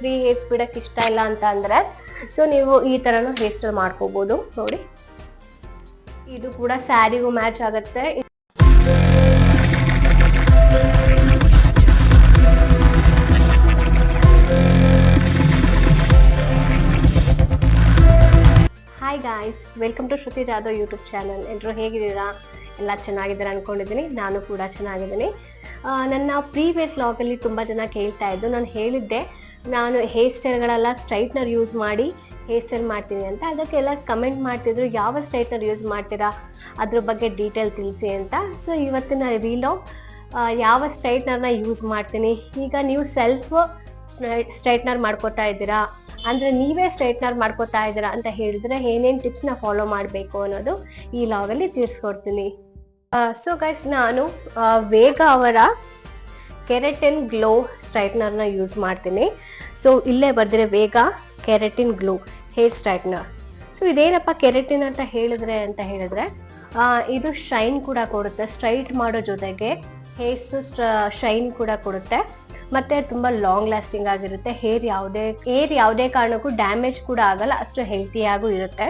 Free hairs ಬಿಡಕ್ ಇಷ್ಟ ಇಲ್ಲ ಅಂತ ಅಂದ್ರೆ ಸೊ ನೀವು ಈ ತರನು ಹೇರ್ ಸ್ಟೈಲ್ ಮಾಡ್ಕೋಬಹುದು. ನೋಡಿ, ಇದು ಕೂಡ ಸ್ಯಾರಿಗೂ ಮ್ಯಾಚ್ ಆಗುತ್ತೆ. Hi guys, welcome to Shruti Jadhav YouTube channel. ಎಲ್ಲರೂ ಹೇಗಿದ್ದೀರಾ? ಎಲ್ಲ ಚೆನ್ನಾಗಿದ್ದೀರಾ ಅನ್ಕೊಂಡಿದ್ದೀನಿ. ನಾನು ಕೂಡ ಚೆನ್ನಾಗಿದ್ದೀನಿ. ನನ್ನ ಪ್ರೀವಿಯಸ್ ಲಾಗಲ್ಲಿ ತುಂಬ ಜನ ಕೇಳ್ತಾ ಇದ್ದು, ನಾನು ಹೇಳಿದ್ದೆ ನಾನು ಹೇರ್ ಸ್ಟೈಲ್ಗಳೆಲ್ಲ ಸ್ಟ್ರೈಟ್ನರ್ ಯೂಸ್ ಮಾಡಿ ಹೇರ್ ಸ್ಟೈಲ್ ಮಾಡ್ತೀನಿ ಅಂತ. ಅದಕ್ಕೆಲ್ಲ ಕಮೆಂಟ್ ಮಾಡ್ತಿದ್ರು, ಯಾವ ಸ್ಟ್ರೈಟ್ನರ್ ಯೂಸ್ ಮಾಡ್ತೀರಾ, ಅದ್ರ ಬಗ್ಗೆ ಡೀಟೇಲ್ ತಿಳಿಸಿ ಅಂತ. ಸೊ ಇವತ್ತಿನ ರೀಲೋ ಯಾವ ಸ್ಟ್ರೈಟ್ನರ್ನ ಯೂಸ್ ಮಾಡ್ತೀನಿ. ಈಗ ನೀವು ಸೆಲ್ಫ್ ಸ್ಟ್ರೈಟ್ನರ್ ಮಾಡ್ಕೋತಾ ಇದ್ದೀರಾ ಅಂದ್ರೆ ನೀವೇ ಸ್ಟ್ರೈಟ್ನರ್ ಮಾಡ್ಕೋತಾ ಇದ್ದೀರಾ ಅಂತ ಹೇಳಿದ್ರೆ ಏನೇನು ಟಿಪ್ಸ್ನ ಫಾಲೋ ಮಾಡಬೇಕು ಅನ್ನೋದು ಈ ಲಾಗಲ್ಲಿ ತಿಳಿಸ್ಕೊಡ್ತೀನಿ. ಸೊ ಗೈಸ್, ನಾನು ವೇಗ ಅವರ ಕೆರಾಟಿನ್ ಗ್ಲೋ ಸ್ಟ್ರೈಟ್ನರ್ನ ಯೂಸ್ ಮಾಡ್ತೀನಿ. ಸೊ ಇಲ್ಲೇ ಬರ್ದಿದೆ ವೇಗ keratin glow hair straightener. So ಇದೇನಪ್ಪ ಕೆರಾಟಿನ್ ಅಂತ ಹೇಳಿದ್ರೆ ಇದು ಶೈನ್ ಕೂಡ ಕೊಡುತ್ತೆ. ಸ್ಟ್ರೈಟ್ ಮಾಡೋ ಜೊತೆಗೆ ಹೇರ್ಸ್ ಶೈನ್ ಕೂಡ ಕೊಡುತ್ತೆ. ಮತ್ತೆ ತುಂಬಾ ಲಾಂಗ್ ಲಾಸ್ಟಿಂಗ್ ಆಗಿರುತ್ತೆ. ಹೇರ್ ಯಾವುದೇ ಕಾರಣಕ್ಕೂ ಡ್ಯಾಮೇಜ್ ಕೂಡ ಆಗಲ್ಲ, ಅಷ್ಟು ಹೆಲ್ತಿಯಾಗೂ ಇರುತ್ತೆ.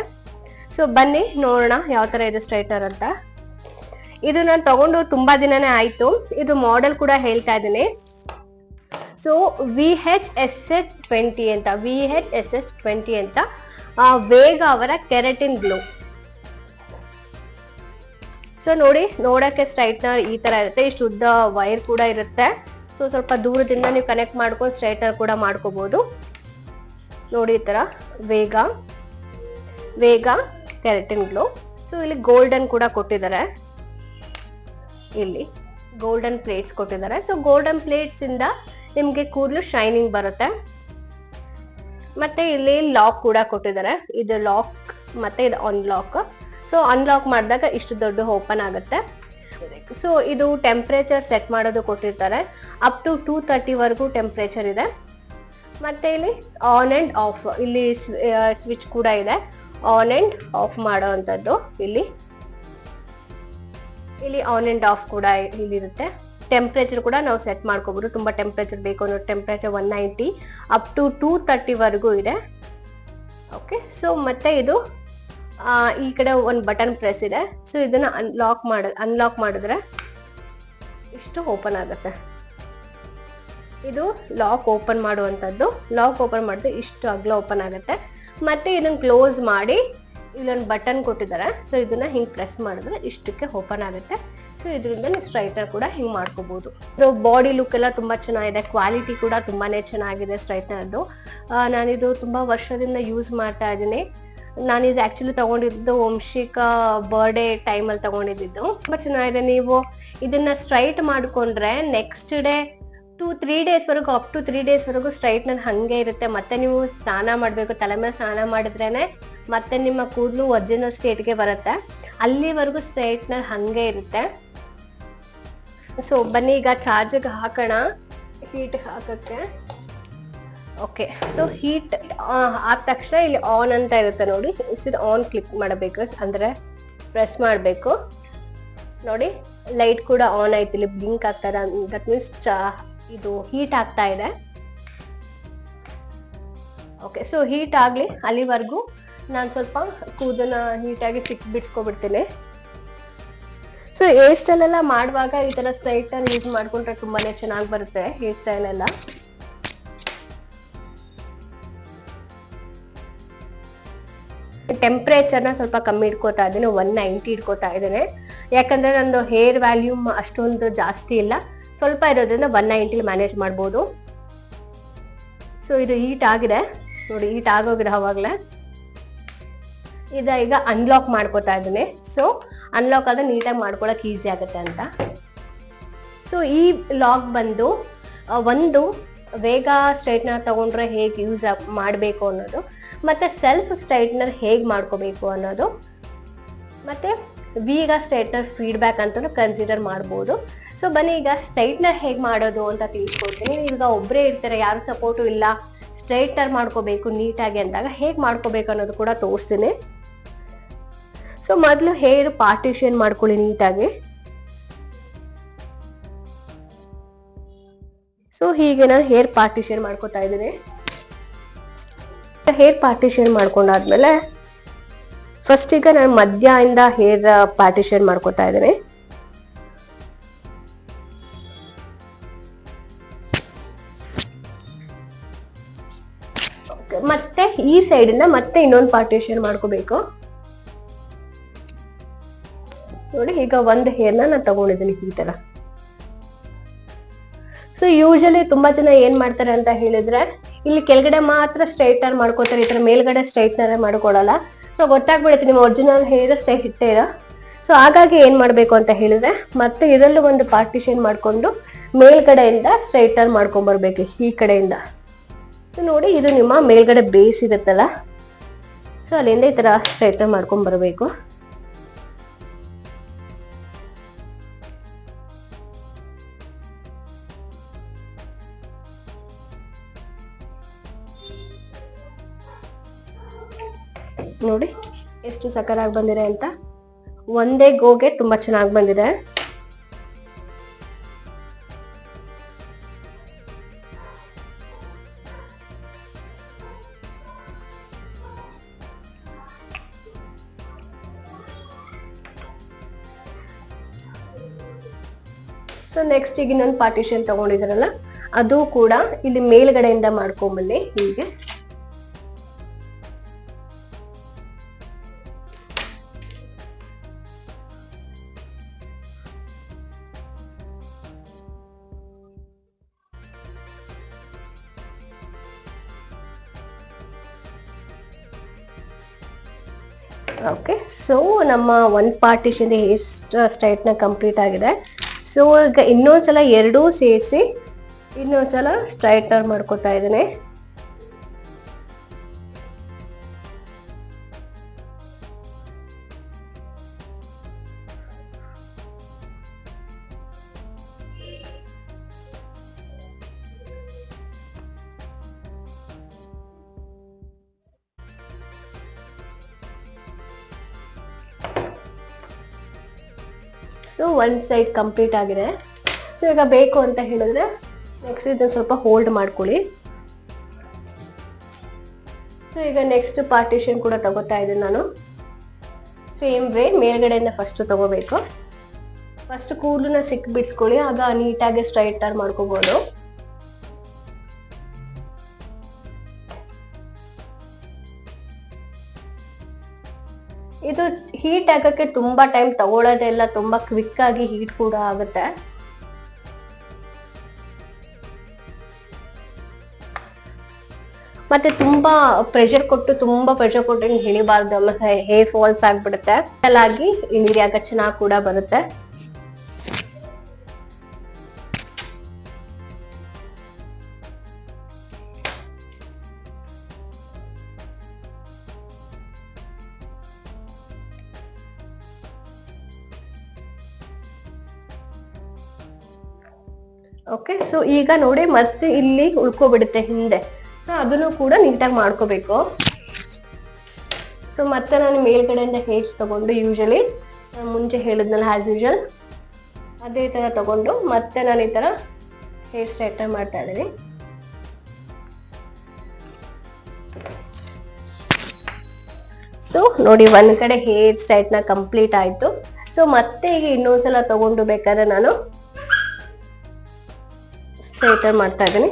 ಸೊ ಬನ್ನಿ ನೋಡೋಣ ಯಾವ ತರ ಇದೆ ಸ್ಟ್ರೈಟ್ನರ್ ಅಂತ. ಇದು ನಾನು ತಗೊಂಡು ತುಂಬಾ ದಿನನೇ ಆಯ್ತು. ಇದು ಮಾಡೆಲ್ ಕೂಡ ಹೇಳ್ತಾ ಇದ್ದೀನಿ. ಸೊ VHSH20 ಅಂತ, VHSH20 ಅಂತ ವೇಗ ಅವರ ಕೆರಾಟಿನ್ ಗ್ಲೋ. ಸೊ ನೋಡಿ, ನೋಡಕ್ಕೆ ಸ್ಟ್ರೈಟ್ನರ್ ಈ ತರ ಇರುತ್ತೆ. ಇಷ್ಟು ಉದ್ದ ವೈರ್ ಕೂಡ ಇರುತ್ತೆ. ಸೊ ಸ್ವಲ್ಪ ದೂರದಿಂದ ನೀವು ಕನೆಕ್ಟ್ ಮಾಡ್ಕೊಂಡು ಸ್ಟ್ರೈಟ್ನರ್ ಕೂಡ ಮಾಡ್ಕೋಬಹುದು. ನೋಡಿ ಈ ತರ ವೇಗ ಕೆರಾಟಿನ್ ಗ್ಲೋ. ಸೊ ಇಲ್ಲಿ ಗೋಲ್ಡನ್ ಕೂಡ ಕೊಟ್ಟಿದ್ದಾರೆ. ಇಲ್ಲಿ ಗೋಲ್ಡನ್ ಪ್ಲೇಟ್ಸ್ ಕೊಟ್ಟಿದ್ದಾರೆ. ಸೊ ಗೋಲ್ಡನ್ ಪ್ಲೇಟ್ಸ್ ಇಂದ ನಿಮ್ಗೆ ಕೂದಲು ಶೈನಿಂಗ್ ಬರುತ್ತೆ. ಮತ್ತೆ ಇಲ್ಲಿ ಲಾಕ್ ಕೂಡ ಕೊಟ್ಟಿದ್ದಾರೆ. ಇದು ಲಾಕ್ ಮತ್ತೆ ಇದು ಅನ್ಲಾಕ್. ಸೊ ಅನ್ಲಾಕ್ ಮಾಡಿದಾಗ ಇಷ್ಟು ದೊಡ್ಡ ಓಪನ್ ಆಗುತ್ತೆ. ಸೊ ಇದು ಟೆಂಪರೇಚರ್ ಸೆಟ್ ಮಾಡೋದು ಕೊಟ್ಟಿರ್ತಾರೆ. ಅಪ್ ಟು 230 ವರೆಗೂ ಟೆಂಪರೇಚರ್ ಇದೆ. ಮತ್ತೆ ಇಲ್ಲಿ ಆನ್ ಅಂಡ್ ಆಫ್, ಇಲ್ಲಿ ಸ್ವಿಚ್ ಕೂಡ ಇದೆ. ಆನ್ ಅಂಡ್ ಆಫ್ ಮಾಡೋ ಅಂಥದ್ದು ಇಲ್ಲಿ ಆನ್ ಅಂಡ್ ಆಫ್ ಕೂಡ ಇಲ್ಲಿರುತ್ತೆ. ಟೆಂಪರೇಚರ್ ಕೂಡ ನಾವು ಸೆಟ್ ಮಾಡ್ಕೋಬಹುದು. ತುಂಬಾ ಟೆಂಪರೇಚರ್ ಬೇಕು ಅನ್ನೋ ಟೆಂಪರೇಚರ್ 190 ಅಪ್ ಟು 230 ವರೆಗೂ ಇದೆ. ಓಕೆ, ಸೊ ಮತ್ತೆ ಇದು ಈ ಕಡೆ ಒಂದು ಬಟನ್ ಪ್ರೆಸ್ ಇದೆ. ಸೊ ಇದನ್ನ ಅನ್ಲಾಕ್ ಮಾಡಿದ್ರೆ ಇಷ್ಟು ಓಪನ್ ಆಗುತ್ತೆ. ಇದು ಲಾಕ್ ಓಪನ್ ಮಾಡುವಂಥದ್ದು. ಲಾಕ್ ಓಪನ್ ಮಾಡಿದ್ರೆ ಇಷ್ಟು ಅಗಲ ಓಪನ್ ಆಗುತ್ತೆ. ಮತ್ತೆ ಇದನ್ನ ಕ್ಲೋಸ್ ಮಾಡಿ ಇಲ್ಲೊಂದು ಬಟನ್ ಕೊಟ್ಟಿದ್ದಾರೆ. ಸೊ ಇದನ್ನ ಹಿಂಗ್ ಪ್ರೆಸ್ ಮಾಡಿದ್ರೆ ಇಷ್ಟಕ್ಕೆ ಓಪನ್ ಆಗುತ್ತೆ. ಸೊ ಇದರಿಂದ ನೀವು ಸ್ಟ್ರೈಟ್ನರ್ ಕೂಡ ಹಿಂಗ್ ಮಾಡ್ಕೋಬಹುದು. ಬಾಡಿ ಲುಕ್ ಎಲ್ಲ ತುಂಬಾ ಚೆನ್ನಾಗಿದೆ. ಕ್ವಾಲಿಟಿ ಕೂಡ ತುಂಬಾನೇ ಚೆನ್ನಾಗಿದೆ ಸ್ಟ್ರೈಟ್ನರ್ದು. ನಾನಿದು ತುಂಬಾ ವರ್ಷದಿಂದ ಯೂಸ್ ಮಾಡ್ತಾ ಇದ್ದೀನಿ. ನಾನಿದು ಆಕ್ಚುಲಿ ತಗೊಂಡಿದ್ದು ವಂಶಿಕಾ ಬರ್ಡೇ ಟೈಮಲ್ಲಿ ತಗೊಂಡಿದ್ದು. ತುಂಬಾ ಚೆನ್ನಾಗಿದೆ. ನೀವು ಇದನ್ನ ಸ್ಟ್ರೈಟ್ ಮಾಡ್ಕೊಂಡ್ರೆ ನೆಕ್ಸ್ಟ್ ಡೇ 2-3 ಡೇಸ್ ವರೆಗೂ, ಅಪ್ ಟು 3 ಡೇಸ್ ವರೆಗೂ ಸ್ಟ್ರೈಟ್ನರ್ ಹಂಗೆ ಇರುತ್ತೆ. ಮತ್ತೆ ನೀವು ಸ್ನಾನ ಮಾಡಬೇಕು, ತಲೆ ಮೇಲೆ ಸ್ನಾನ ಮಾಡಿದ್ರೇನೆ ಮತ್ತೆ ನಿಮ್ಮ ಕೂದಲು ಒರಿಜಿನಲ್ ಸ್ಟೇಟ್ಗೆ ಬರುತ್ತೆ. ಅಲ್ಲಿವರೆಗೂ ಸ್ಟ್ರೈಟ್ನರ್ ಹಂಗೆ ಇರುತ್ತೆ. ಸೊ ಬನ್ನಿ ಈಗ ಚಾರ್ಜ್ಗೆ ಹಾಕೋಣ, ಹೀಟ್ ಹಾಕಕ್ಕೆ. ಓಕೆ, ಸೊ ಹೀಟ್ ಆದ ತಕ್ಷಣ ಇಲ್ಲಿ ಆನ್ ಅಂತ ಇರುತ್ತೆ ನೋಡಿ. ಇಷ್ಟು ಆನ್ ಕ್ಲಿಕ್ ಮಾಡಬೇಕು, ಅಂದ್ರೆ ಪ್ರೆಸ್ ಮಾಡಬೇಕು. ನೋಡಿ, ಲೈಟ್ ಕೂಡ ಆನ್ ಆಯ್ತು, ಇಲ್ಲಿ ಬ್ಲಿಂಕ್ ಆಗ್ತಾ ಇದೆ. ದಟ್ ಮೀನ್ಸ್ ಇದು ಹೀಟ್ ಆಗ್ತಾ ಇದೆ. ಓಕೆ, ಸೊ ಹೀಟ್ ಆಗ್ಲಿ, ಅಲ್ಲಿವರೆಗೂ ನಾನು ಸ್ವಲ್ಪ ಕೂದಲನ್ನ ನೀಟಾಗಿ ಬಿಡಿಸ್ಕೊಬಿಡ್ತೀನಿ. ಸೊ ಹೇರ್ ಸ್ಟೈಲ್ ಎಲ್ಲ ಮಾಡುವಾಗ ಈ ತರ ಸ್ಟ್ರೈಟ್ನರ್ ಯೂಸ್ ಮಾಡ್ಕೊಂಡ್ರೆ ತುಂಬಾನೇ ಚೆನ್ನಾಗಿ ಬರುತ್ತೆ ಹೇರ್ ಸ್ಟೈಲ್ ಎಲ್ಲ. ಟೆಂಪರೇಚರ್ನ ಸ್ವಲ್ಪ ಕಮ್ಮಿ ಇಟ್ಕೋತಾ ಇದ್ದೀನಿ, 190 ಇಟ್ಕೋತಾ ಇದ್ದೇನೆ. ಯಾಕಂದ್ರೆ ನಂದು ಹೇರ್ ವ್ಯಾಲ್ಯೂಮ್ ಅಷ್ಟೊಂದು ಜಾಸ್ತಿ ಇಲ್ಲ, ಸ್ವಲ್ಪ ಇರೋದ್ರಿಂದ 190 ಮ್ಯಾನೇಜ್ ಮಾಡ್ಬೋದು. ಸೊ ಇದು ಹೀಟ್ ಆಗಿದೆ ನೋಡಿ, ಹೀಟ್ ಆಗೋಗಿದೆ ಅವಾಗಲೇ. ಈಗ ಅನ್ಲಾಕ್ ಮಾಡ್ಕೋತಾ ಇದ್ದೀನಿ. ಸೊ ಅನ್ಲಾಕ್ ಆದ್ರೆ ನೀಟಾಗಿ ಮಾಡ್ಕೊಳಕ್ ಈಸಿ ಆಗುತ್ತೆ ಅಂತ. ಸೊ ಈ ಲಾಕ್ ಬಂದು ಒಂದು ವೇಗ ಸ್ಟ್ರೈಟ್ನರ್ ತಗೊಂಡ್ರೆ ಹೇಗೆ ಯೂಸ್ ಮಾಡಬೇಕು ಅನ್ನೋದು, ಮತ್ತೆ ಸೆಲ್ಫ್ ಸ್ಟ್ರೈಟ್ನರ್ ಹೇಗೆ ಮಾಡ್ಕೋಬೇಕು ಅನ್ನೋದು, ಮತ್ತೆ ವೇಗ ಸ್ಟ್ರೈಟ್ನರ್ ಫೀಡ್ಬ್ಯಾಕ್ ಅಂತ ಕನ್ಸಿಡರ್ ಮಾಡ್ಬೋದು. ಸೊ ಬನ್ನಿ ಈಗ ಸ್ಟ್ರೈಟ್ನರ್ ಹೇಗೆ ಮಾಡೋದು ಅಂತ ತಿಳಿಸ್ಕೊಡ್ತೀನಿ. ಈಗ ಒಬ್ಬರೇ ಇರ್ತಾರೆ, ಯಾರು ಸಪೋರ್ಟು ಇಲ್ಲ, ಸ್ಟ್ರೈಟ್ನರ್ ಮಾಡ್ಕೋಬೇಕು ನೀಟಾಗಿ ಅಂದಾಗ ಹೇಗೆ ಮಾಡ್ಕೋಬೇಕು ಅನ್ನೋದು ಕೂಡ ತೋರಿಸ್ತೀನಿ. ಸೊ ಮೊದಲು ಹೇರ್ ಪಾರ್ಟಿಷನ್ ಮಾಡ್ಕೊಳ್ಳಿ ನೀಟಾಗಿ. ಸೊ ಹೀಗೆ ನಾನು ಹೇರ್ ಪಾರ್ಟಿಷನ್ ಮಾಡ್ಕೊತಾ ಇದ್ದೀನಿ. ಹೇರ್ ಪಾರ್ಟಿಷನ್ ಮಾಡ್ಕೊಂಡಾದ್ಮೇಲೆ ಫಸ್ಟ್ ಈಗ ನಾನು ಮಧ್ಯದಿಂದ ಹೇರ್ ಪಾರ್ಟಿಷನ್ ಮಾಡ್ಕೊತಾ ಇದ್ದೀನಿ. ಮತ್ತೆ ಈ ಸೈಡ್ ಇಂದ ಮತ್ತೆ ಇನ್ನೊಂದು ಪಾರ್ಟಿಷನ್ ಮಾಡ್ಕೋಬೇಕು. ನೋಡಿ, ಈಗ ಒಂದು ಹೇರ್ನ ನಾನು ತಗೊಂಡಿದ್ದೀನಿ ಈ ತರ. ಸೊ ಯೂಶಲಿ ತುಂಬಾ ಜನ ಏನ್ ಮಾಡ್ತಾರೆ ಅಂತ ಹೇಳಿದ್ರೆ, ಇಲ್ಲಿ ಕೆಳಗಡೆ ಮಾತ್ರ ಸ್ಟ್ರೈಟ್ನರ್ ಮಾಡ್ಕೋತಾರೆ, ಈ ತರ ಮೇಲ್ಗಡೆ ಸ್ಟ್ರೈಟ್ನರ್ ಮಾಡ್ಕೊಳಲ್ಲ. ಸೊ ಗೊತ್ತಾಗ್ಬಿಡುತ್ತೆ ನಿಮ್ಮ original hair straight hair. So ಹಾಗಾಗಿ ಏನ್ ಮಾಡ್ಬೇಕು ಅಂತ ಹೇಳಿದ್ರೆ, ಮತ್ತೆ ಇದರಲ್ಲೂ ಒಂದು ಪಾರ್ಟಿಷನ್ ಮಾಡ್ಕೊಂಡು ಮೇಲ್ಗಡೆಯಿಂದ ಸ್ಟ್ರೈಟ್ನರ್ ಮಾಡ್ಕೊಂಡ್ ಬರ್ಬೇಕು ಈ ಕಡೆಯಿಂದ. ಸೊ ನೋಡಿ, ಇದು ನಿಮ್ಮ ಮೇಲ್ಗಡೆ ಬೇಸ್ ಇರುತ್ತಲ್ಲ, ಸೊ ಅಲ್ಲಿಂದ ಈ ತರ ಸ್ಟ್ರೈಟ್ನರ್ ಮಾಡ್ಕೊಂಡ್ ಬರ್ಬೇಕು. ನೋಡಿ ಎಷ್ಟು ಸಕಲಾಗಿ ಬಂದಿದೆ ಅಂತ. ಒಂದೇ ಗೋಗೆ ತುಂಬಾ ಚೆನ್ನಾಗಿ ಬಂದಿದೆ. ಸೊ ನೆಕ್ಸ್ಟ್ ಈಗ ಇನ್ನೊಂದು ಪಾರ್ಟಿಷನ್ ತಗೊಂಡಿದ್ರಲ್ಲ, ಅದು ಕೂಡ ಇಲ್ಲಿ ಮೇಲ್ಗಡೆಯಿಂದ ಮಾಡ್ಕೊಂಬನ್ನಿ ಹೀಗೆ. ಓಕೆ, ಸೊ ನಮ್ಮ ಒಂದು ಪಾರ್ಟಿಷನ್ ಹೇರ್ ಸ್ಟ್ರೈಟ್ನ ಕಂಪ್ಲೀಟ್ ಆಗಿದೆ. ಸೊ ಈಗ ಇನ್ನೊಂದ್ಸಲ ಎರಡೂ ಸೇರಿಸಿ ಇನ್ನೊಂದ್ಸಲ ಸ್ಟ್ರೈಟ್ನರ್ ಮಾಡ್ಕೊತಾ ಇದ್ದೀನಿ. ಸೊ ಒಂದು ಸೈಡ್ ಕಂಪ್ಲೀಟ್ ಆಗಿದೆ. ಸೊ ಈಗ ಬೇಕು ಅಂತ ಹೇಳಿದ್ರೆ ನೆಕ್ಸ್ಟ್ ಇದನ್ನ ಸ್ವಲ್ಪ ಹೋಲ್ಡ್ ಮಾಡ್ಕೊಳ್ಳಿ. ಸೊ ಈಗ ನೆಕ್ಸ್ಟ್ ಪಾರ್ಟಿಷನ್ ಕೂಡ ತಗೋತಾ ಇದ್ದೀನಿ ನಾನು. ಸೇಮ್ ವೇ ಮೇಲ್ಗಡೆಯಿಂದ ಫಸ್ಟ್ ತಗೋಬೇಕು. ಫಸ್ಟ್ ಕೂದಲನ್ನ ಸಿಕ್ ಬಿಡಿಸ್ಕೊಳ್ಳಿ, ಆಗ ನೀಟಾಗಿ ಸ್ಟ್ರೈಟ್ನರ್ ಮಾಡ್ಕೋಬಹುದು. ಇದು ಹೀಟ್ ಆಗಕ್ಕೆ ತುಂಬಾ ಟೈಮ್ ತಗೊಳ್ಳೋದೆಲ್ಲ, ತುಂಬಾ ಕ್ವಿಕ್ ಆಗಿ ಹೀಟ್ ಕೂಡ ಆಗುತ್ತೆ. ಮತ್ತೆ ತುಂಬಾ ಪ್ರೆಷರ್ ಕೊಟ್ಟು ಹಿಡಿಬಾರ್ದು, ಮತ್ತೆ ಹೇರ್ ಫಾಲ್ಸ್ ಆಗ್ಬಿಡುತ್ತೆ. ಆಗಿ ಇಳಿಯಾಗ ಚೆನ್ನಾಗಿ ಕೂಡ ಬರುತ್ತೆ. ಓಕೆ, ಸೊ ಈಗ ನೋಡಿ ಮತ್ತೆ ಇಲ್ಲಿ ಉಳ್ಕೊಬಿಡುತ್ತೆ ಹಿಂದೆ. ಸೊ ಅದನ್ನು ಕೂಡ ನೀಟಾಗಿ ಮಾಡ್ಕೋಬೇಕು. ಸೊ ಮತ್ತೆ ನಾನು ಮೇಲ್ಗಡೆಯಿಂದ ಹೇರ್ಸ್ ತಗೊಂಡು, ಯೂಶಲಿ ನಾನು ಮುಂಚೆ ಹೇಳಿದ್ನಲ್ಲ ಆಸ್ ಯೂಶಲ್ ಅದೇ ತರ ತಗೊಂಡು ಮತ್ತೆ ನಾನು ಈ ತರ ಹೇರ್ ಸ್ಟ್ರೈಟ್ನರ್ ಮಾಡ್ತಾ ಇದ್ದೀನಿ. ಸೊ ನೋಡಿ, ಒಂದ್ ಕಡೆ ಹೇರ್ ಸ್ಟ್ರೈಟ್ನರ್ ಕಂಪ್ಲೀಟ್ ಆಯ್ತು. ಸೊ ಮತ್ತೆ ಈಗ ಇನ್ನೊಂದ್ಸಲ ತಗೊಂಡು ಬೇಕಾದ್ರೆ ನಾನು ಸ್ಟ್ರೈಟ್ನರ್ ಮಾಡ್ತಾ ಇದ್ದೀನಿ.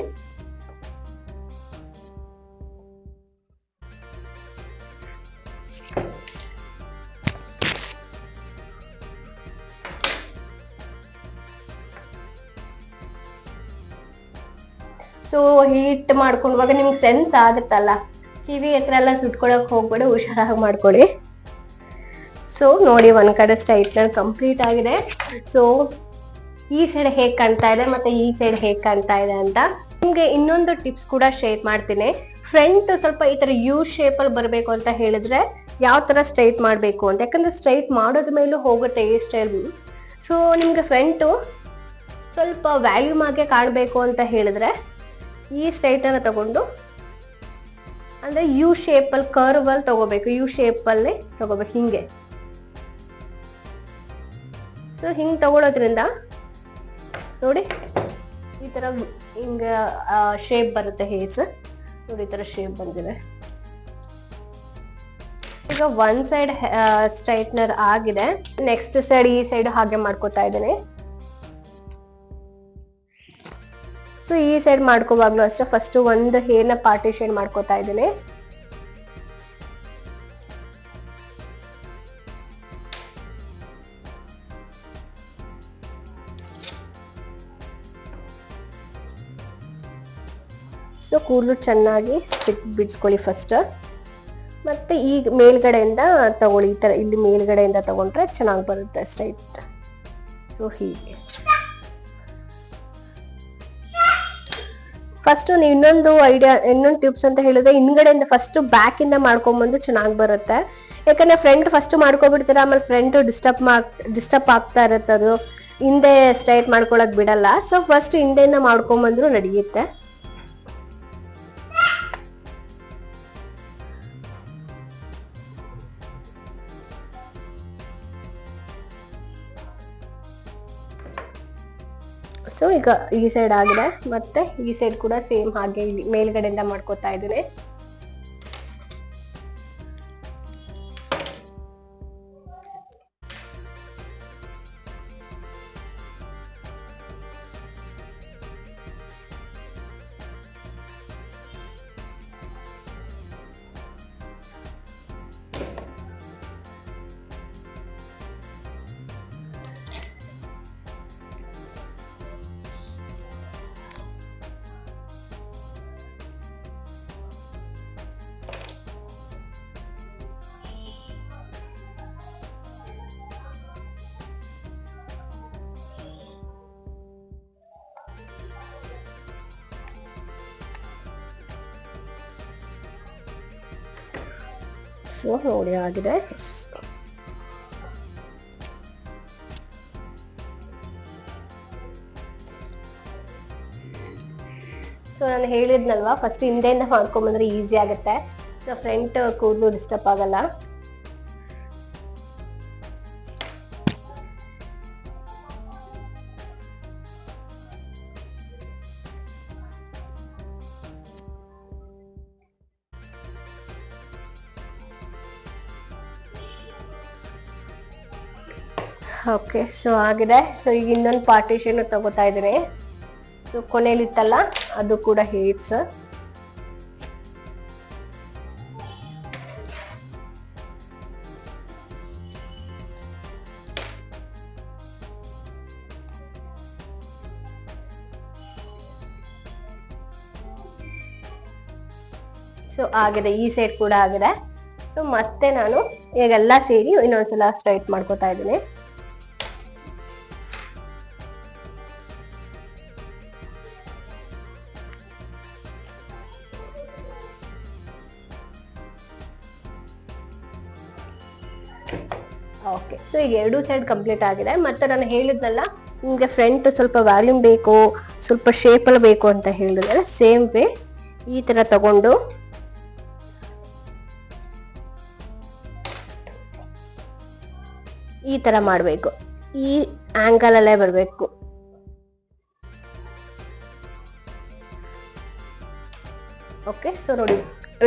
ಸೊ ಹೀಟ್ ಮಾಡ್ಕೊಂಡಾಗ ನಿಮ್ಗೆ ಸೆನ್ಸ್ ಆಗುತ್ತಲ್ಲ, ಕಿವಿ ಹತ್ರ ಎಲ್ಲ ಸುಟ್ಕೊಳಕ್ ಹೋಗ್ಬೇಡಿ, ಹುಷಾರಾಗಿ ಮಾಡ್ಕೊಳ್ಳಿ. ಸೊ ನೋಡಿ, ಒಂದ್ ಕಡೆ ಸ್ಟ್ರೈಟ್ನರ್ ಕಂಪ್ಲೀಟ್ ಆಗಿದೆ. ಸೊ ಈ ಸೈಡ್ ಹೇಗ್ ಕಾಣ್ತಾ ಇದೆ ಮತ್ತೆ ಈ ಸೈಡ್ ಹೇಗ್ ಕಾಣ್ತಾ ಇದೆ ಅಂತ ನಿಮ್ಗೆ ಇನ್ನೊಂದು ಟಿಪ್ಸ್ ಕೂಡ ಶೇರ್ ಮಾಡ್ತೀನಿ. ಫ್ರಂಟ್ ಸ್ವಲ್ಪ ಈ ತರ ಯು ಶೇಪ್ ಅಲ್ಲಿ ಬರ್ಬೇಕು ಅಂತ ಹೇಳಿದ್ರೆ ಯಾವ ತರ ಸ್ಟ್ರೈಟ್ ಮಾಡ್ಬೇಕು ಅಂತ, ಯಾಕಂದ್ರೆ ಸ್ಟ್ರೈಟ್ ಮಾಡೋದ್ ಮೇಲೂ ಹೋಗುತ್ತೆ ಹೇರ್ ಸ್ಟೈಲ್. ಸೊ ನಿಮ್ಗೆ ಫ್ರಂಟ್ ಸ್ವಲ್ಪ ವ್ಯಾಲ್ಯೂಮ್ ಆಗಿ ಕಾಣ್ಬೇಕು ಅಂತ ಹೇಳಿದ್ರೆ ಈ ಸ್ಟ್ರೈಟ್ನರ್ ತಗೊಂಡು, ಅಂದ್ರೆ ಯು ಶೇಪ್ ಅಲ್ಲಿ ಕರ್ವ್ ಅಲ್ಲಿ ತಗೋಬೇಕು, ಯು ಶೇಪ್ ಅಲ್ಲಿ ತಗೋಬೇಕು ಹಿಂಗೆ. ಸೊ ಹಿಂಗ್ ತಗೊಳೋದ್ರಿಂದ ನೋಡಿ ಈ ತರ ಹಿಂಗ ಶೇಪ್ ಬರುತ್ತೆ ಹೇರ್ಸ್. ನೋಡಿ ಈ ತರ ಶೇಪ್ ಬಂದಿದೆ. ಈಗ ಒನ್ ಸೈಡ್ ಸ್ಟ್ರೈಟ್ನರ್ ಆಗಿದೆ. ನೆಕ್ಸ್ಟ್ ಸೈಡ್ ಈ ಸೈಡ್ ಹಾಗೆ ಮಾಡ್ಕೋತಾ ಇದ್ದೇನೆ. ಸೊ ಈ ಸೈಡ್ ಮಾಡ್ಕೋವಾಗ್ಲೂ ಅಷ್ಟೇ ಫಸ್ಟ್ ಒಂದು ಹೇರ್ನ ಪಾರ್ಟಿಷನ್ ಮಾಡ್ಕೋತಾ ಇದ್ದೇನೆ. ಸೊ ಕೂದಲು ಚೆನ್ನಾಗಿ ಬಿಡಿಸ್ಕೊಳ್ಳಿ ಫಸ್ಟ್. ಮತ್ತೆ ಈಗ ಮೇಲ್ಗಡೆಯಿಂದ ತಗೊಳ್ಳಿ, ಈ ತರ ಇಲ್ಲಿ ಮೇಲ್ಗಡೆಯಿಂದ ತಗೊಂಡ್ರೆ ಚೆನ್ನಾಗಿ ಬರುತ್ತೆ ಸ್ಟ್ರೈಟ್. ಸೊ ಹೀಗೆ ಫಸ್ಟ್ ಇನ್ನೊಂದು ಐಡಿಯಾ, ಇನ್ನೊಂದು ಟಿಪ್ಸ್ ಅಂತ ಹೇಳಿದ್ರೆ ಹಿಂದ್ಗಡೆಯಿಂದ ಫಸ್ಟ್ ಬ್ಯಾಕ್ ಇಂದ ಮಾಡ್ಕೊಂಡ್ಬಂದು ಚೆನ್ನಾಗಿ ಬರುತ್ತೆ. ಯಾಕಂದ್ರೆ ಫ್ರಂಟ್ ಫಸ್ಟ್ ಮಾಡ್ಕೊಬಿಡ್ತೀರ, ಆಮೇಲೆ ಫ್ರಂಟ್ ಡಿಸ್ಟರ್ಬ್ ಆಗ್ತಾ ಇರುತ್ತೆ, ಅದು ಹಿಂದೆ ಸ್ಟ್ರೈಟ್ ಮಾಡ್ಕೊಳಕ್ ಬಿಡಲ್ಲ. ಸೊ ಫಸ್ಟ್ ಹಿಂದೆಯಿಂದ ಮಾಡ್ಕೊಂಡ್ಬಂದ್ರು ನಡೆಯುತ್ತೆ. ಸೊ ಈಗ ಈ ಸೈಡ್ ಆಗಿದೆ, ಮತ್ತೆ ಈ ಸೈಡ್ ಕೂಡ ಸೇಮ್ ಹಾಗೆ ಮೇಲ್ಗಡೆಯಿಂದ ಮಾಡ್ಕೋತಾ ಇದ್ದೀನಿ. ಸೊ ನೋಡಿ ಆಗಿದೆ. ಸೊ ನಾನು ಹೇಳಿದ್ನಲ್ವಾ ಫಸ್ಟ್ ಹಿಂದೆಯಿಂದ ಮಾಡ್ಕೊಂಬಂದ್ರೆ ಈಸಿ ಆಗುತ್ತೆ. ಸೊ ಫ್ರಂಟ್ ಕೂದಲು ಡಿಸ್ಟರ್ಬ್ ಆಗಲ್ಲ. ಓಕೆ, ಸೊ ಆಗಿದೆ. ಸೊ ಈಗ ಇನ್ನೊಂದು ಪಾರ್ಟಿಷನ್ ತಗೋತಾ ಇದ್ದೀನಿ. ಸೊ ಕೊನೆಯಲ್ಲಿತ್ತಲ್ಲ ಅದು ಕೂಡ ಹೇರ್ಸ್. ಸೊ ಆಗಿದೆ, ಈ ಸೈಡ್ ಕೂಡ ಆಗಿದೆ. ಸೊ ಮತ್ತೆ ನಾನು ಈಗೆಲ್ಲ ಸೇರಿ ಇನ್ನೊಂದ್ಸಲ ಸ್ಟ್ರೈಟ್ ಮಾಡ್ಕೋತಾ ಇದ್ದೀನಿ. ಓಕೆ, ಸೊ ಈಗ ಎರಡು ಸೈಡ್ ಕಂಪ್ಲೀಟ್ ಆಗಿದೆ. ಮತ್ತೆ ನಾನು ಹೇಳಿದ್ನಲ್ಲ ನಿಮ್ಗೆ ಫ್ರಂಟ್ ಸ್ವಲ್ಪ ವ್ಯಾಲ್ಯೂಮ್ ಬೇಕು, ಸ್ವಲ್ಪ ಶೇಪ್ ಅಲ್ಲಿ ಬೇಕು ಅಂತ ಹೇಳಿದ್ರೆ ಸೇಮ್ ವೇ ಈ ತರ ತಗೊಂಡು ಈ ತರ ಮಾಡ್ಬೇಕು. ಈ ಆಂಗಲ್ ಅಲ್ಲೇ ಬರ್ಬೇಕು. ಓಕೆ, ಸೊ ನೋಡಿ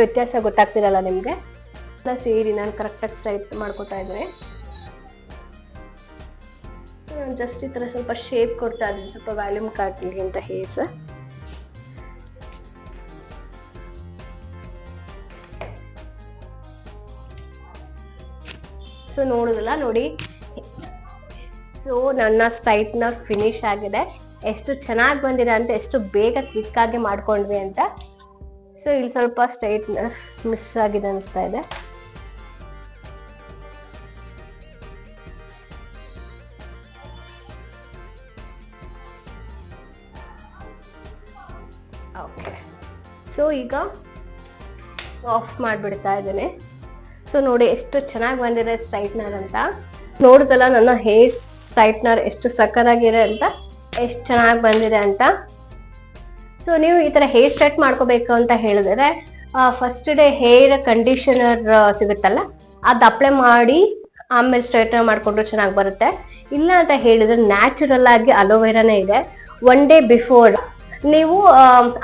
ವ್ಯತ್ಯಾಸ ಗೊತ್ತಾಗ್ತಿರಲ್ಲ ನಿಮ್ಗೆ. ಸೇರಿ ನಾನು ಕರೆಕ್ಟಾಗಿ ಸ್ಟ್ರೈಟ್ ಮಾಡ್ಕೊತಾ ಇದ್ರೆ ನಾನು ಜಸ್ಟ್ ಈ ತರ ಸ್ವಲ್ಪ ಶೇಪ್ ಕೊಡ್ತಾ ಇದ್ದೀನಿ, ಸ್ವಲ್ಪ ವ್ಯಾಲ್ಯೂಮ್ ಕಾಟ್ಲಿ ಅಂತ ಹೇರ್ಸ್. ಸೊ ನೋಡುದಲ್ಲ ನೋಡಿ, ಸೊ ನನ್ನ ಸ್ಟ್ರೈಟ್ನರ್ ಫಿನಿಶ್ ಆಗಿದೆ. ಎಷ್ಟು ಚೆನ್ನಾಗಿ ಬಂದಿದೆ ಅಂತ, ಎಷ್ಟು ಬೇಗ ಕ್ವಿಕ್ ಆಗಿ ಮಾಡ್ಕೊಂಡ್ವಿ ಅಂತ. ಸೊ ಇಲ್ಲಿ ಸ್ವಲ್ಪ ಸ್ಟ್ರೈಟ್ನರ್ ಮಿಸ್ ಆಗಿದೆ ಅನಿಸ್ತಾ ಇದೆ. ಓಕೆ, ಸೊ ಈಗ ಆಫ್ ಮಾಡಿಬಿಡ್ತಾ ಇದ್ದೇನೆ. ಸೊ ನೋಡಿ ಎಷ್ಟು ಚೆನ್ನಾಗಿ ಬಂದಿದೆ ಸ್ಟ್ರೈಟ್ನರ್ ಅಂತ. ನೋಡುದಲ್ಲ ನನ್ನ ಹೇರ್ ಸ್ಟ್ರೈಟ್ನರ್ ಎಷ್ಟು ಸಕ್ಕತ್ತಾಗಿದೆ ಅಂತ, ಎಷ್ಟು ಚೆನ್ನಾಗಿ ಬಂದಿದೆ ಅಂತ. ಸೊ ನೀವು ಈ ತರ ಹೇರ್ ಸ್ಟ್ರೈಟ್ ಮಾಡ್ಕೋಬೇಕು ಅಂತ ಹೇಳಿದ್ರೆ ಫಸ್ಟ್ ಡೇ ಹೇರ್ ಕಂಡೀಷನರ್ ಸಿಗುತ್ತಲ್ಲ ಅದು ಅಪ್ಲೈ ಮಾಡಿ ಆಮೇಲೆ ಸ್ಟ್ರೈಟ್ನರ್ ಮಾಡ್ಕೊಂಡ್ರೆ ಚೆನ್ನಾಗಿ ಬರುತ್ತೆ. ಇಲ್ಲ ಅಂತ ಹೇಳಿದ್ರೆ ನ್ಯಾಚುರಲ್ ಆಗಿ ಅಲೋವೆರಾನೇ ಇದೆ. ಒನ್ ಡೇ ಬಿಫೋರ್ ನೀವು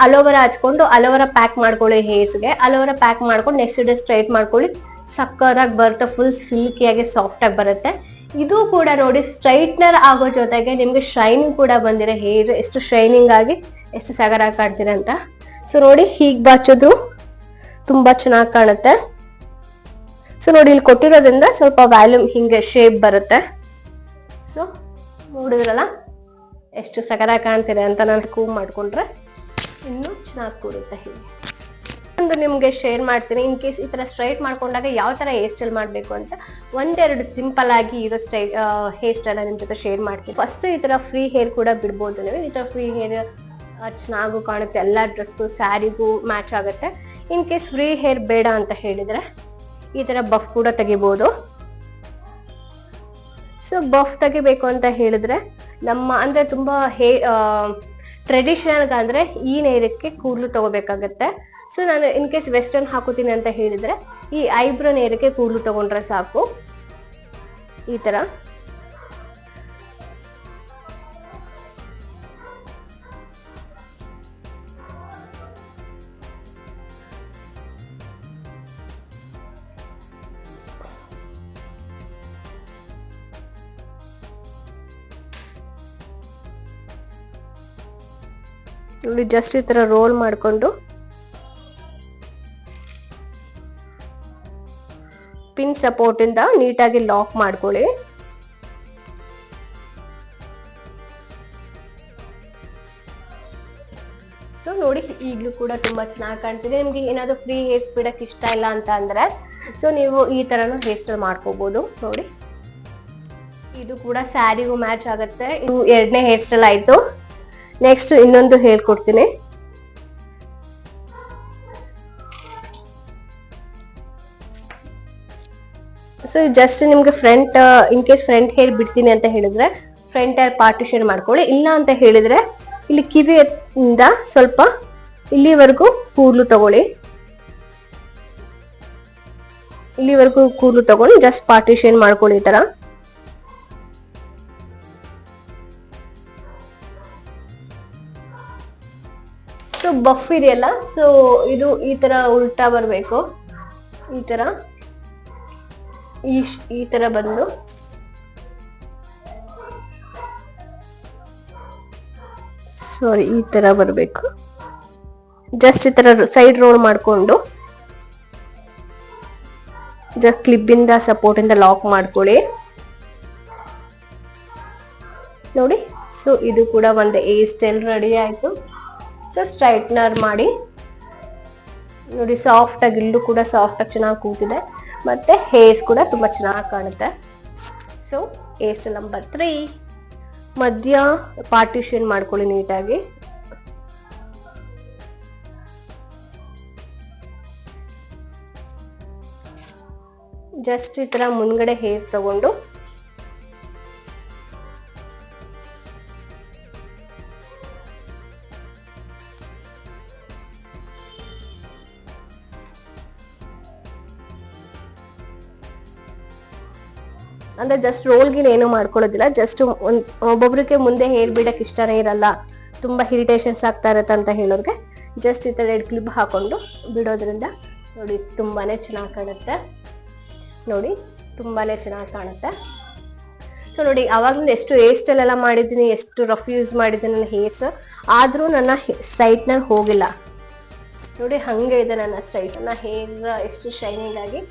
ಅಲೋವೆರಾ ಹಚ್ಕೊಂಡು ಅಲೋವೆರಾ ಪ್ಯಾಕ್ ಮಾಡ್ಕೊಳ್ಳಿ ಹೇರ್ಸ್ಗೆ. ಅಲೋವೆರಾ ಪ್ಯಾಕ್ ಮಾಡ್ಕೊಂಡು ನೆಕ್ಸ್ಟ್ ಡೇ ಸ್ಟ್ರೈಟ್ ಮಾಡ್ಕೊಳ್ಳಿ, ಸಕ್ಕತ್ತಾಗಿ ಬರುತ್ತೆ, ಫುಲ್ ಸಿಲ್ಕಿಯಾಗಿ ಸಾಫ್ಟ್ ಆಗಿ ಬರುತ್ತೆ. ಇದು ಕೂಡ ನೋಡಿ ಸ್ಟ್ರೈಟ್ನರ್ ಆಗೋ ಜೊತೆಗೆ ನಿಮ್ಗೆ ಶೈನಿಂಗ್ ಕೂಡ ಬಂದಿದೆ. ಹೇರ್ ಎಷ್ಟು ಶೈನಿಂಗ್ ಆಗಿ ಎಷ್ಟು ಸಗರಾಗಿ ಕಾಣ್ತಿದೆ ಅಂತ. ಸೊ ನೋಡಿ ಹೀಗ್ ಬಾಚಿದ್ರು ತುಂಬಾ ಚೆನ್ನಾಗಿ ಕಾಣುತ್ತೆ. ಸೊ ನೋಡಿ ಇಲ್ಲಿ ಕೊಟ್ಟಿರೋದ್ರಿಂದ ಸ್ವಲ್ಪ ವ್ಯಾಲ್ಯೂಮ್ ಹಿಂಗೆ ಶೇಪ್ ಬರುತ್ತೆ. ಸೊ ನೋಡಿದ್ರಲ್ಲ ಎಷ್ಟು ಸಗರಾಗಿ ಕಾಣ್ತಿದೆ ಅಂತ. ನಾನು ಕೂವ್ ಮಾಡ್ಕೊಂಡ್ರೆ ಇನ್ನೂ ಚೆನ್ನಾಗಿ ಕೂರುತ್ತೆ. ಹೀಗೆ ಒಂದು ನಿಮ್ಗೆ ಶೇರ್ ಮಾಡ್ತೀನಿ. ಇನ್ ಕೇಸ್ ಈ ತರ ಸ್ಟ್ರೈಟ್ ಮಾಡ್ಕೊಂಡಾಗ ಯಾವ ತರ ಹೇರ್ ಸ್ಟೈಲ್ ಮಾಡ್ಬೇಕು ಅಂತ ಒಂದೆರಡು ಸಿಂಪಲ್ ಆಗಿ ಇರೋ ಹೇರ್ ಸ್ಟೈಲ್ ನಿಮ್ ಜೊತೆ ಶೇರ್ ಮಾಡ್ತೀನಿ. ಫಸ್ಟ್ ಈ ತರ ಫ್ರೀ ಹೇರ್ ಕೂಡ ಬಿಡ್ಬೋದು ನೀವು. ಈ ತರ ಫ್ರೀ ಹೇರ್ ಚೆನ್ನಾಗೂ ಕಾಣುತ್ತೆ, ಎಲ್ಲಾ ಡ್ರೆಸ್ಗೂ ಸ್ಯಾರಿಗೂ ಮ್ಯಾಚ್ ಆಗುತ್ತೆ. ಇನ್ ಕೇಸ್ ಫ್ರೀ ಹೇರ್ ಬೇಡ ಅಂತ ಹೇಳಿದ್ರೆ ಈ ತರ ಬಫ್ ಕೂಡ ತೆಗಿಬಹುದು. ಸೊ ಬಫ್ ತೆಗಿಬೇಕು ಅಂತ ಹೇಳಿದ್ರೆ ನಮ್ಮ ಅಂದ್ರೆ ತುಂಬಾ ಟ್ರೆಡಿಷನಲ್ ಅಂದ್ರೆ ಈ ನೇರಕ್ಕೆ ಕೂದಲು ತಗೋಬೇಕಾಗತ್ತೆ. ಸೊ ನಾನು ಇನ್ ಕೇಸ್ ವೆಸ್ಟರ್ನ್ ಹಾಕೋತೀನಿ ಅಂತ ಹೇಳಿದ್ರೆ ಈ ಐಬ್ರೋ ನೇರಕ್ಕೆ ಕೂದಲು ತಗೊಂಡ್ರೆ ಸಾಕು. ಈ ತರ ನೋಡಿ, ಜಸ್ಟ್ ಈ ತರ ರೋಲ್ ಮಾಡ್ಕೊಂಡು ಪಿನ್ ಸಪೋರ್ಟ್ ಇಂದ ನೀಟಾಗಿ ಲಾಕ್ ಮಾಡ್ಕೊಳ್ಳಿ. ಸೊ ನೋಡಿ ಈಗಲೂ ಕೂಡ ತುಂಬಾ ಚೆನ್ನಾಗಿ ಕಾಣ್ತಿದೆ. ನಿಮ್ಗೆ ಏನಾದ್ರು ಫ್ರೀ ಹೇರ್ಸ್ ಬಿಡಕ್ ಇಷ್ಟ ಇಲ್ಲ ಅಂತ ಅಂದ್ರೆ ಸೊ ನೀವು ಈ ತರನು ಹೇರ್ ಸ್ಟೈಲ್ ಮಾಡ್ಕೋಬಹುದು. ನೋಡಿ ಇದು ಕೂಡ ಸ್ಯಾರಿಗೂ ಮ್ಯಾಚ್ ಆಗುತ್ತೆ. ಇದು ಎರಡನೇ ಹೇರ್ ಸ್ಟೈಲ್ ಆಯ್ತು. ನೆಕ್ಸ್ಟ್ ಇನ್ನೊಂದು ಹೇಳ್ಕೊಡ್ತೀನಿ. ಸೊ ಜಸ್ಟ್ ನಿಮ್ಗೆ front in case front hair ಬಿಡ್ತೀನಿ ಅಂತ ಹೇಳಿದ್ರೆ ಫ್ರಂಟ್ ಹೇರ್ ಪಾರ್ಟಿಷನ್ ಮಾಡ್ಕೊಳ್ಳಿ. ಇಲ್ಲ ಅಂತ ಹೇಳಿದ್ರೆ ಇಲ್ಲಿ ಕಿವಿಯಿಂದ ಸ್ವಲ್ಪ ಇಲ್ಲಿವರೆಗೂ ಕೂದಲು ತಗೊಳ್ಳಿ. ಇಲ್ಲಿವರೆಗೂ ಕೂದಲು ತಗೊಂಡು ಜಸ್ಟ್ ಪಾರ್ಟಿಷನ್ ಮಾಡ್ಕೊಳ್ಳಿ ಈ ತರ. ಸೊ ಬಫ್ ಇದೆಯಲ್ಲ, ಸೊ ಇದು ಈ ತರ ಉಲ್ಟಾ ಬರ್ಬೇಕು. ಈ ತರ ಈ ತರ ಬಂದು ಈ ತರ ಬರ್ಬೇಕು. ಜಸ್ಟ್ ಈ ತರ ಸೈಡ್ ರೋಲ್ ಮಾಡ್ಕೊಂಡು ಜಸ್ಟ್ ಕ್ಲಿಪ್ ಇಂದ ಸಪೋರ್ಟ್ ಇಂದ ಲಾಕ್ ಮಾಡ್ಕೊಳ್ಳಿ. ನೋಡಿ, ಸೊ ಇದು ಕೂಡ ಒಂದು ಹೇರ್ ಸ್ಟೈಲ್ ರೆಡಿ ಆಯ್ತು. ಸೊ ಸ್ಟ್ರೈಟ್ನರ್ ಮಾಡಿ ನೋಡಿ, ಸಾಫ್ಟ್ ಆಗಿ ಇಲ್ಲೂ ಕೂಡ ಸಾಫ್ಟ್ ಆಗಿ ಚೆನ್ನಾಗಿ ಕೂತಿದೆ, ಮತ್ತೆ ಹೇರ್ಸ್ ಕೂಡ ತುಂಬಾ ಚೆನ್ನಾಗಿ ಕಾಣುತ್ತೆ. ಸೊ ಹೇರ್ ಸ್ಟೈಲ್ ನಂಬರ್ 3 ಮಧ್ಯ ಪಾರ್ಟಿಷನ್ ಮಾಡ್ಕೊಳ್ಳಿ ನೀಟಾಗಿ. ಜಸ್ಟ್ ಈ ತರ ಮುಂದ್ಗಡೆ ಹೇರ್ ತಗೊಂಡು ಅಂದ್ರೆ ಜಸ್ಟ್ ರೋಲ್ ಗಿಲ್ ಏನು ಮಾಡ್ಕೊಳ್ಳೋದಿಲ್ಲ. ಜಸ್ಟ್ ಒಬ್ಬೊಬ್ರಿಗೆ ಮುಂದೆ ಹೇರ್ ಬಿಡಕ್ ಇಷ್ಟನೇ ಇರಲ್ಲ, ತುಂಬಾ ಇರಿಟೇಷನ್ಸ್ ಆಗ್ತಾ ಇರತ್ತೆ ಅಂತ ಹೇಳೋರ್ಗೆ ಜಸ್ಟ್ ಈ ತರ ರೆಡ್ ಕ್ಲಿಪ್ ಹಾಕೊಂಡು ಬಿಡೋದ್ರಿಂದ ನೋಡಿ ತುಂಬಾನೇ ಚೆನ್ನಾಗಿ ಕಾಣುತ್ತೆ. ನೋಡಿ ತುಂಬಾನೇ ಚೆನ್ನಾಗಿ ಕಾಣುತ್ತೆ. ಸೊ ನೋಡಿ, ಅವಾಗ್ಲಿಂದ ಎಷ್ಟು ಹೇರ್ ಸ್ಟೈಲ್ ಎಲ್ಲ ಮಾಡಿದ್ದೀನಿ, ಎಷ್ಟು ರಫ್ ಯೂಸ್ ಮಾಡಿದ್ದೀನಿ ನನ್ನ ಹೇರ್ಸ್, ಆದ್ರೂ ನನ್ನ ಸ್ಟ್ರೈಟ್ನರ್ ಹೋಗಿಲ್ಲ. ನೋಡಿ ಹಂಗೆ ಇದೆ ನನ್ನ ಸ್ಟ್ರೈಟ್. ನನ್ನ ಹೇರ್ ಎಷ್ಟು ಶೈನಿಂಗ್ ಆಗಿ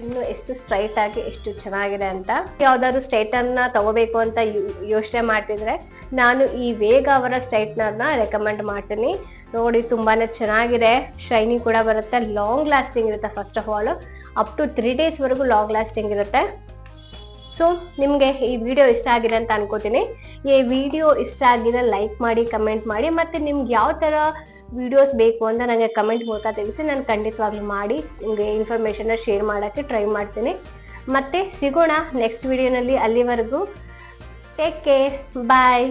ಇನ್ನು ಎಷ್ಟು ಸ್ಟ್ರೈಟ್ ಆಗಿ ಎಷ್ಟು ಚೆನ್ನಾಗಿದೆ ಅಂತ. ಯಾವ್ದಾದ್ರು ಸ್ಟ್ರೈಟ್ನರ್ನ ತಗೋಬೇಕು ಅಂತ ಯೋಚನೆ ಮಾಡ್ತಿದ್ರೆ ನಾನು ಈ ವೇಗ ಅವರ ಸ್ಟ್ರೈಟ್ನರ್ನ ರೆಕಮೆಂಡ್ ಮಾಡ್ತೀನಿ. ನೋಡಿ ತುಂಬಾನೇ ಚೆನ್ನಾಗಿದೆ, ಶೈನಿಂಗ್ ಕೂಡ ಬರುತ್ತೆ, ಲಾಂಗ್ ಲಾಸ್ಟಿಂಗ್ ಇರುತ್ತೆ. First of all up to 3 days ವರೆಗೂ ಲಾಂಗ್ ಲಾಸ್ಟಿಂಗ್ ಇರುತ್ತೆ. ಸೊ ನಿಮ್ಗೆ ಈ ವಿಡಿಯೋ ಇಷ್ಟ ಆಗಿದೆ ಅಂತ ಅನ್ಕೋತೀನಿ. ಈ ವಿಡಿಯೋ ಇಷ್ಟ ಆಗಿದ್ರೆ ಲೈಕ್ ಮಾಡಿ, ಕಮೆಂಟ್ ಮಾಡಿ, ಮತ್ತೆ ನಿಮ್ಗೆ ಯಾವ ತರ ವಿಡಿಯೋಸ್ ಬೇಕು ಅಂತ ನನಗೆ ಕಮೆಂಟ್ ಮೂಲಕ ತಿಳಿಸಿ. ನಾನು ಖಂಡಿತವಾಗ್ಲೂ ಮಾಡಿ ನಿಮಗೆ ಇನ್ಫಾರ್ಮೇಶನ್ ಶೇರ್ ಮಾಡೋಕ್ಕೆ ಟ್ರೈ ಮಾಡ್ತೀನಿ. ಮತ್ತೆ ಸಿಗೋಣ ನೆಕ್ಸ್ಟ್ ವಿಡಿಯೋನಲ್ಲಿ. ಅಲ್ಲಿವರೆಗೂ ಟೇಕ್ ಕೇರ್, ಬಾಯ್.